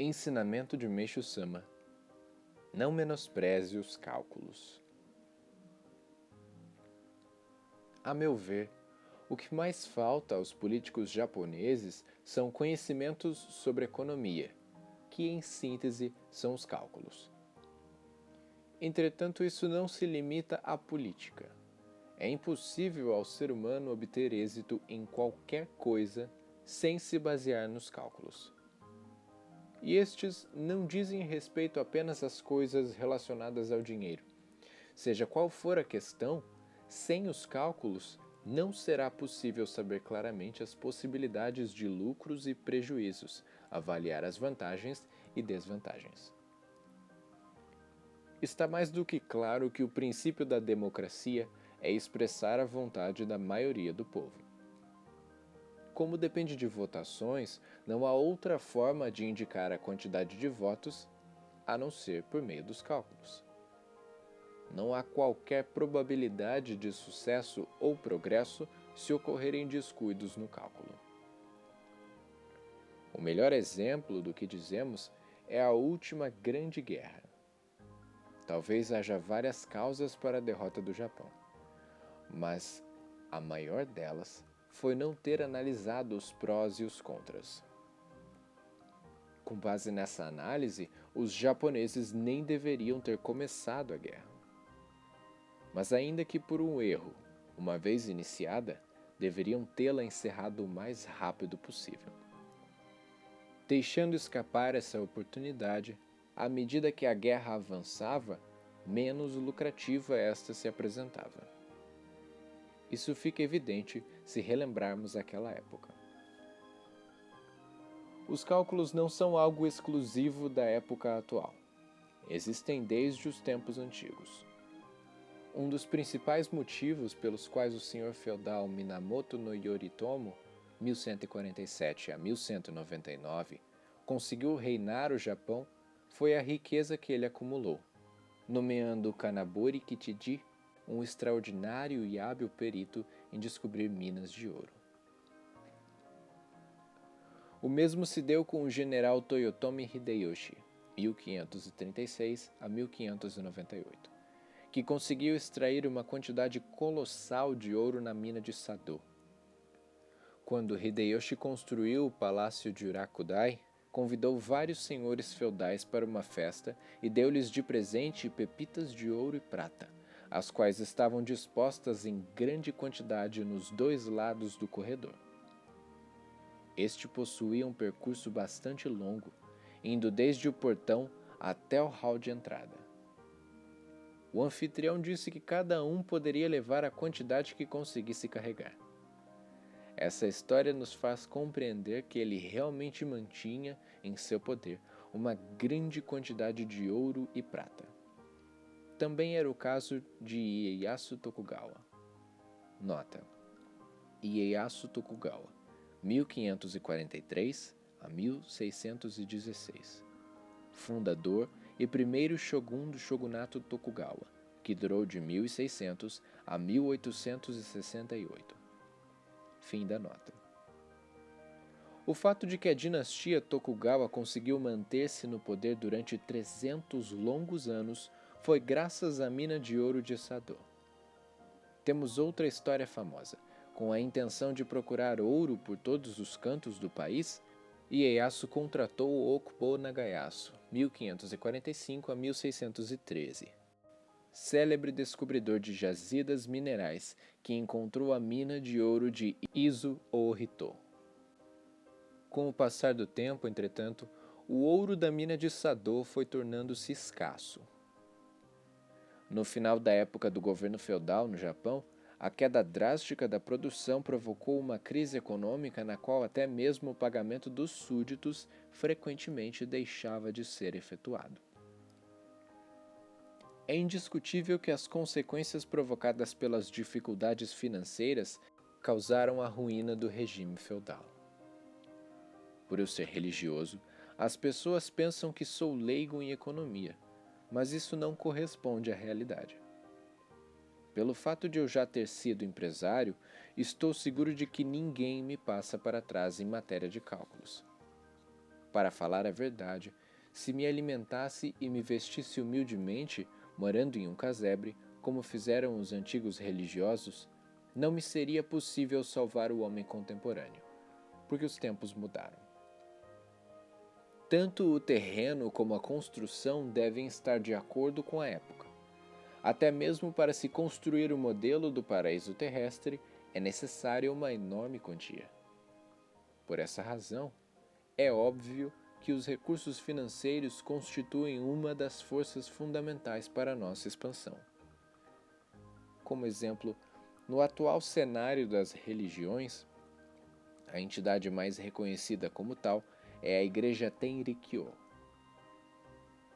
Ensinamento de Meishu Sama: não menospreze os cálculos. A meu ver, o que mais falta aos políticos japoneses são conhecimentos sobre economia, que em síntese são os cálculos. Entretanto, isso não se limita à política. É impossível ao ser humano obter êxito em qualquer coisa sem se basear nos cálculos. E estes não dizem respeito apenas às coisas relacionadas ao dinheiro. Seja qual for a questão, sem os cálculos, não será possível saber claramente as possibilidades de lucros e prejuízos, avaliar as vantagens e desvantagens. Está mais do que claro que o princípio da democracia é expressar a vontade da maioria do povo. Como depende de votações, não há outra forma de indicar a quantidade de votos a não ser por meio dos cálculos. Não há qualquer probabilidade de sucesso ou progresso se ocorrerem descuidos no cálculo. O melhor exemplo do que dizemos é a última Grande Guerra. Talvez haja várias causas para a derrota do Japão, mas a maior delas foi não ter analisado os prós e os contras. Com base nessa análise, os japoneses nem deveriam ter começado a guerra. Mas ainda que por um erro, uma vez iniciada, deveriam tê-la encerrado o mais rápido possível. Deixando escapar essa oportunidade, à medida que a guerra avançava, menos lucrativa esta se apresentava. Isso fica evidente se relembrarmos aquela época. Os cálculos não são algo exclusivo da época atual. Existem desde os tempos antigos. Um dos principais motivos pelos quais o senhor feudal Minamoto no Yoritomo, 1147 a 1199, conseguiu reinar o Japão foi a riqueza que ele acumulou, nomeando Kanabori Kichiji um extraordinário e hábil perito em descobrir minas de ouro. O mesmo se deu com o general Toyotomi Hideyoshi, 1536 a 1598, que conseguiu extrair uma quantidade colossal de ouro na mina de Sado. Quando Hideyoshi construiu o palácio de Urakudai, convidou vários senhores feudais para uma festa e deu-lhes de presente pepitas de ouro e prata, as quais estavam dispostas em grande quantidade nos dois lados do corredor. Este possuía um percurso bastante longo, indo desde o portão até o hall de entrada. O anfitrião disse que cada um poderia levar a quantidade que conseguisse carregar. Essa história nos faz compreender que ele realmente mantinha em seu poder uma grande quantidade de ouro e prata. Também era o caso de Ieyasu Tokugawa. Nota: Ieyasu Tokugawa, 1543 a 1616. Fundador e primeiro shogun do shogunato Tokugawa, que durou de 1600 a 1868. Fim da nota. O fato de que a dinastia Tokugawa conseguiu manter-se no poder durante 300 longos anos foi graças à mina de ouro de Sado. Temos outra história famosa. Com a intenção de procurar ouro por todos os cantos do país, Ieyasu contratou o Okubo Nagayasu, 1545 a 1613. Célebre descobridor de jazidas minerais que encontrou a mina de ouro de Izu Ohito. Com o passar do tempo, entretanto, o ouro da mina de Sado foi tornando-se escasso. No final da época do governo feudal no Japão, a queda drástica da produção provocou uma crise econômica na qual até mesmo o pagamento dos súditos frequentemente deixava de ser efetuado. É indiscutível que as consequências provocadas pelas dificuldades financeiras causaram a ruína do regime feudal. Por eu ser religioso, as pessoas pensam que sou leigo em economia, mas isso não corresponde à realidade. Pelo fato de eu já ter sido empresário, estou seguro de que ninguém me passa para trás em matéria de cálculos. para falar a verdade, se me alimentasse e me vestisse humildemente, morando em um casebre, como fizeram os antigos religiosos, não me seria possível salvar o homem contemporâneo, porque os tempos mudaram. Tanto o terreno como a construção devem estar de acordo com a época. Até mesmo para se construir o modelo do paraíso terrestre, é necessária uma enorme quantia. Por essa razão, é óbvio que os recursos financeiros constituem uma das forças fundamentais para a nossa expansão. Como exemplo, no atual cenário das religiões, a entidade mais reconhecida como tal é a Igreja Tenrikyo.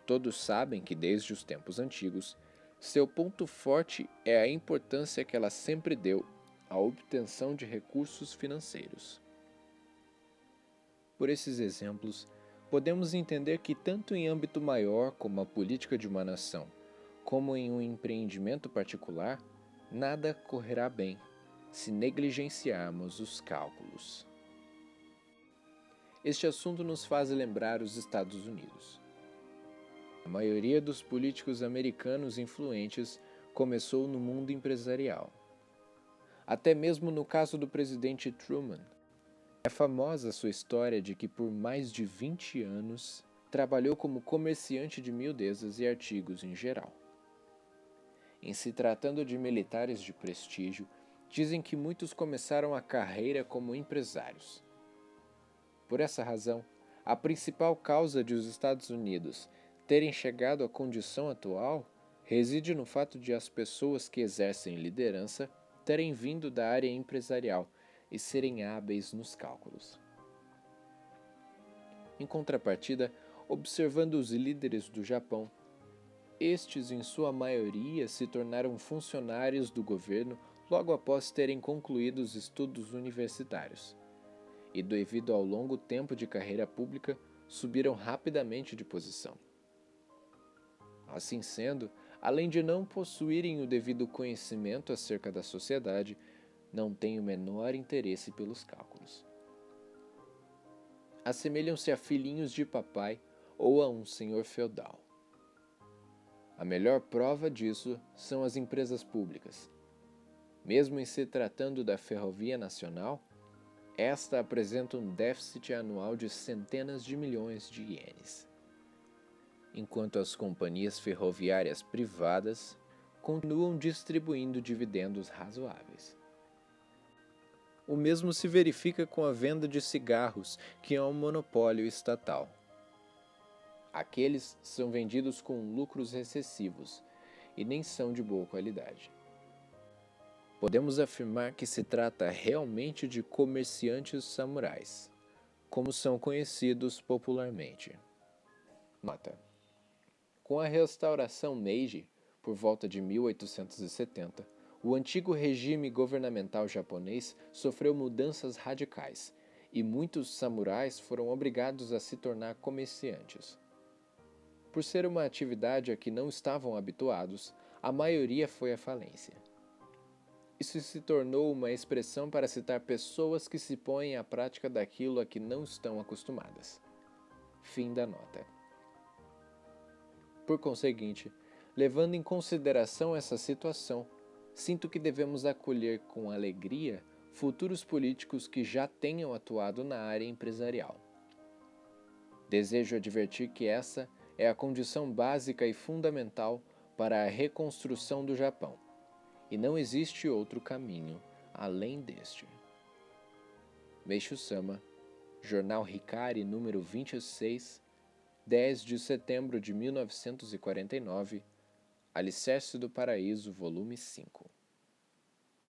Todos sabem que desde os tempos antigos, seu ponto forte é a importância que ela sempre deu à obtenção de recursos financeiros. Por esses exemplos, podemos entender que tanto em âmbito maior como a política de uma nação, como em um empreendimento particular, nada correrá bem se negligenciarmos os cálculos. Este assunto nos faz lembrar os Estados Unidos. A maioria dos políticos americanos influentes começou no mundo empresarial. Até mesmo no caso do presidente Truman, é famosa sua história de que por mais de 20 anos trabalhou como comerciante de miudezas e artigos em geral. Em se tratando de militares de prestígio, dizem que muitos começaram a carreira como empresários. Por essa razão, a principal causa de os Estados Unidos terem chegado à condição atual reside no fato de as pessoas que exercem liderança terem vindo da área empresarial e serem hábeis nos cálculos. Em contrapartida, observando os líderes do Japão, estes, em sua maioria, se tornaram funcionários do governo logo após terem concluído os estudos universitários, e devido ao longo tempo de carreira pública, subiram rapidamente de posição. Assim sendo, além de não possuírem o devido conhecimento acerca da sociedade, não têm o menor interesse pelos cálculos. Assemelham-se a filhinhos de papai ou a um senhor feudal. A melhor prova disso são as empresas públicas. Mesmo em se tratando da Ferrovia Nacional, esta apresenta um déficit anual de centenas de milhões de ienes, enquanto as companhias ferroviárias privadas continuam distribuindo dividendos razoáveis. O mesmo se verifica com a venda de cigarros, que é um monopólio estatal. Aqueles são vendidos com lucros excessivos e nem são de boa qualidade. Podemos afirmar que se trata realmente de comerciantes samurais, como são conhecidos popularmente. Nota: com a restauração Meiji, por volta de 1870, o antigo regime governamental japonês sofreu mudanças radicais e muitos samurais foram obrigados a se tornar comerciantes. Por ser uma atividade a que não estavam habituados, a maioria foi à falência. Isso se tornou uma expressão para citar pessoas que se põem à prática daquilo a que não estão acostumadas. Fim da nota. Por conseguinte, levando em consideração essa situação, sinto que devemos acolher com alegria futuros políticos que já tenham atuado na área empresarial. Desejo advertir que essa é a condição básica e fundamental para a reconstrução do Japão, e não existe outro caminho além deste. Meishu-sama, Jornal Hikari número 26, 10 de setembro de 1949, Alicerce do Paraíso, volume 5.